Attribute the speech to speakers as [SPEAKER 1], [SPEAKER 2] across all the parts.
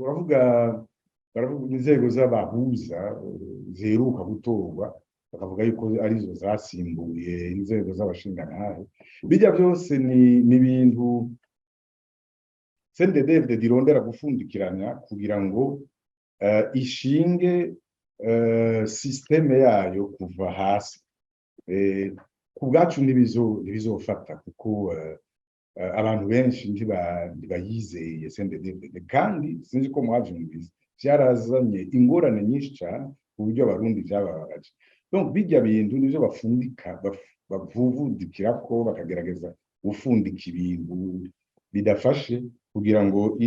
[SPEAKER 1] uravuga inzego z'abahuza ziheruka gutorwa bakavuga yuko arizo zasimbuye inzego z'abashingantahe bijya byose ni ibintu CNDD-FDD dirondera gufundikiranya kugira ngo ishinge systeme yayo kuva hasi ku bwacu ntibizofata kuko abantu benshi ntibayizeye CNDD-FDD kandi sinzi ko mwavyumvise vyarazanye ingorane nyinshi cyane ku buryo abarundi vyababaje donc bijya bintu nivyo bafundika bavuvudikirako bakagerageza gufundika ibintu bidafashe kugira ngo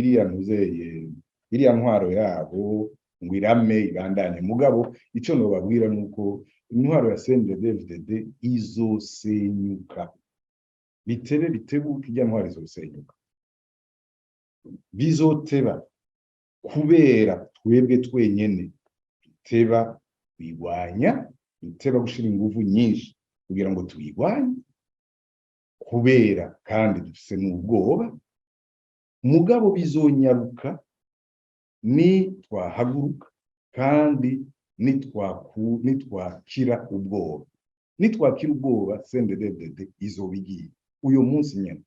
[SPEAKER 1] iriya ntwaro yabo ngo irame ibandanye mugabo ico nobabwira nuko intwaro ya CNDD-FDD izosenyuka bitebuka ijya ntwaro izosenyuka bizoteba kubera twebwe twenyene biteba kwigwanya biteba gushira ingufu nyinshi kugira ngo tuyigwanye kubera kandi dufise n'ubwoba mugabo bizonyaruka ni twahaguruka kandi nitwakira ubwoba CNDD-FDD izobigiye uyu munsi nyene